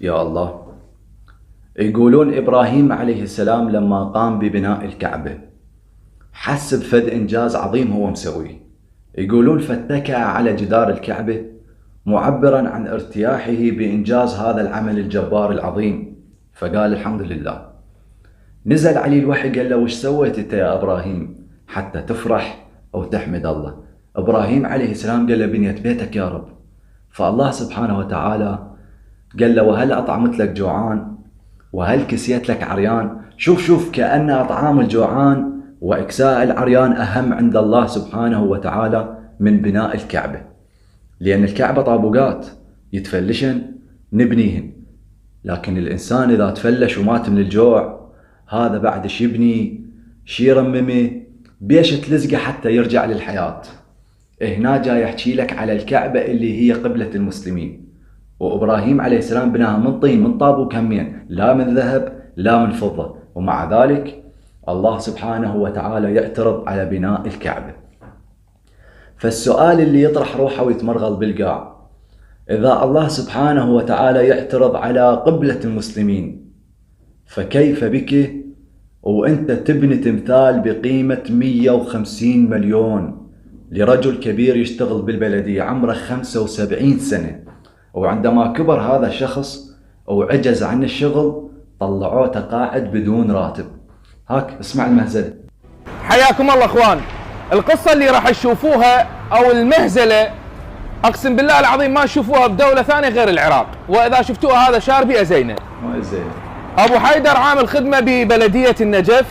يا الله. يقولون إبراهيم عليه السلام لما قام ببناء الكعبة حس بفد إنجاز عظيم هو مسويه. يقولون فاتكأ على جدار الكعبة معبرا عن ارتياحه بإنجاز هذا العمل الجبار العظيم، فقال الحمد لله. نزل عليه الوحي قال له وش سويت انت يا إبراهيم حتى تفرح أو تحمد الله؟ إبراهيم عليه السلام قال له بنيت بيتك يا رب. فالله سبحانه وتعالى قال له وهل أطعمت لك جوعان وهل كسيت لك عريان؟ شوف كأن أطعام الجوعان وإكساء العريان أهم عند الله سبحانه وتعالى من بناء الكعبة، لأن الكعبة طابقات يتفلشن نبنيهن، لكن الإنسان إذا تفلش ومات من الجوع هذا بعد شي يبني شي يرممه بيش تلزقه حتى يرجع للحياة. هنا جاي يحكي لك على الكعبة اللي هي قبلة المسلمين، وإبراهيم عليه السلام بناها من طين من طابوق همين، لا من ذهب لا من فضة، ومع ذلك الله سبحانه وتعالى يعترض على بناء الكعبة. فالسؤال اللي يطرح روحه ويتمرغل بالقاع، إذا الله سبحانه وتعالى يعترض على قبلة المسلمين فكيف بك وأنت تبني تمثال بقيمة 150 مليون لرجل كبير يشتغل بالبلدية عمره 75 سنة، وعندما كبر هذا الشخص وعجز عن الشغل طلعوه تقاعد بدون راتب. هاك اسمع المهزلة. حياكم الله اخوان. القصة اللي راح تشوفوها او المهزلة اقسم بالله العظيم ما تشوفوها بدولة ثانية غير العراق، واذا شفتوها هذا شاربي ازينه. ابو حيدر عامل خدمة ببلدية النجف.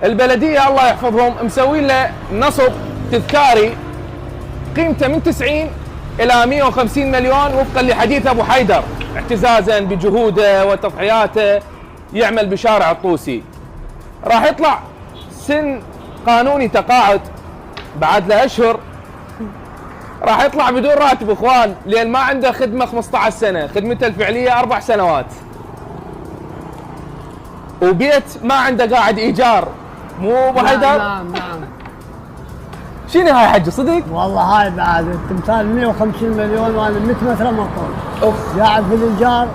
البلدية الله يحفظهم مسوين له نصب تذكاري قيمته من 90 الى 150 مليون وفقا لحديث ابو حيدر، اعتزازا بجهوده وتضحياته يعمل بشارع الطوسي. راح يطلع سن قانوني تقاعد بعد له اشهر، راح يطلع بدون راتب اخوان، لان ما عنده خدمه 15 سنه، خدمته الفعليه 4 سنوات، وبيت ما عنده قاعد ايجار. مو ابو حيدر؟ نعم. شنو هاي حج صدق؟ والله هاي بعد التمثال 150 مليون وانا 100 متر منقول. اوف. قاعد في الايجار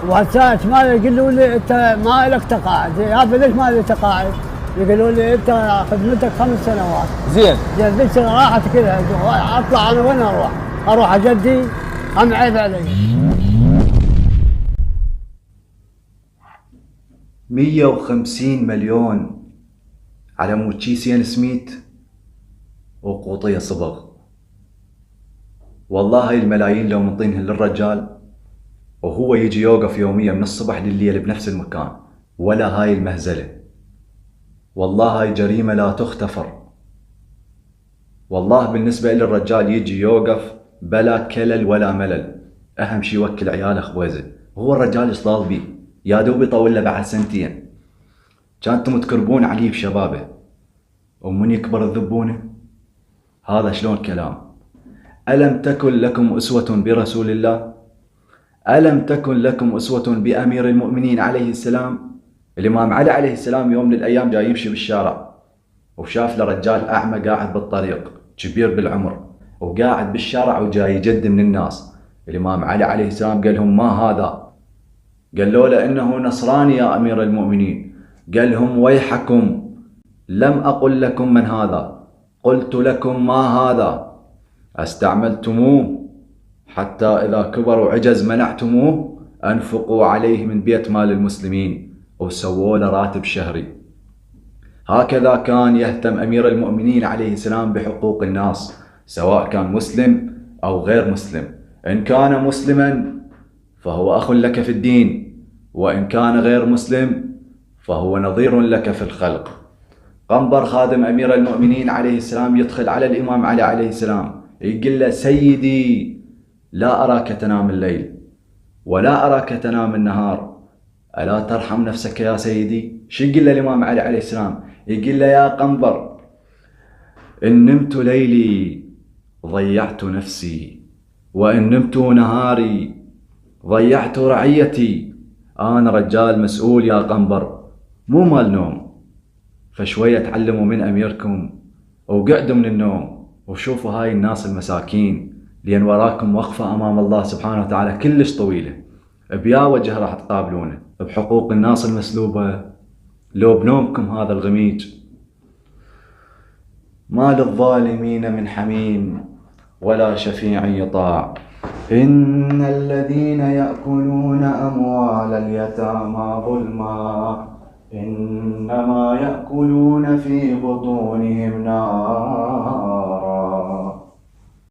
وهسه ما يقولوا لي انت ما لك تقاعد، هذا ليش ما لي تقاعد؟ يقولوا لي انت خدمتك 5 سنوات. زين ذيك راحت كذا اطلع انا وين اروح اجدي هم عيب علي. 150 مليون على مود كيسين سميت وقوطية صبغ. والله هاي الملايين لو منطينهن للرجال وهو يجي يوقف يوميا من الصبح لليل بنفس المكان ولا هاي المهزلة، والله هاي جريمة لا تغتفر. والله بالنسبة للرجال يجي يوقف بلا كلل ولا ملل، أهم شي يوكل عياله خويزة، وهو الرجال ايش ضال بيه؟ يا دوب يطول له بعد 2 سنين. كانتم تكربون عليه بشبابه ومن يكبر تذبونه؟ هذا شلون كلام؟ ألم تكن لكم أسوة برسول الله؟ ألم تكن لكم أسوة بأمير المؤمنين عليه السلام؟ الإمام علي عليه السلام يوم من الأيام جاي يمشي بالشارع وشاف له رجال أعمى قاعد بالطريق كبير بالعمر وقاعد بالشارع وجاي يجد من الناس. الإمام علي عليه السلام قال لهم ما هذا؟ قالوا له إنه نصراني يا أمير المؤمنين. قال لهم ويحكم، لم أقل لكم من هذا، قلت لكم ما هذا، استعملتموه حتى إذا كبر وعجز منعتموه، أنفقوا عليه من بيت مال المسلمين وسووا له راتب شهري. هكذا كان يهتم أمير المؤمنين عليه السلام بحقوق الناس سواء كان مسلم أو غير مسلم. إن كان مسلما فهو أخ لك في الدين، وإن كان غير مسلم فهو نظير لك في الخلق. قنبر خادم أمير المؤمنين عليه السلام يدخل على الإمام علي عليه السلام يقول له سيدي لا أراك تنام الليل ولا أراك تنام النهار، ألا ترحم نفسك يا سيدي؟ شو يقول له الإمام علي عليه السلام؟ يقول له يا قنبر إن نمت ليلي ضيعت نفسي، وإن نمت نهاري ضيعت رعيتي. أنا رجال مسؤول يا قنبر مو مال نوم، فشوية تعلموا من أميركم وقعدوا من النوم وشوفوا هاي الناس المساكين، لأن وراكم وقفة أمام الله سبحانه وتعالى كلش طويلة. بيا وجه راح تقابلونه؟ بحقوق الناس المسلوبة؟ لو بنومكم هذا الغميج؟ ما للظالمين من حميم ولا شفيع يطاع. إن الذين يأكلون أموال اليتامى ظلما إنما يأكلون في بطونهم نارا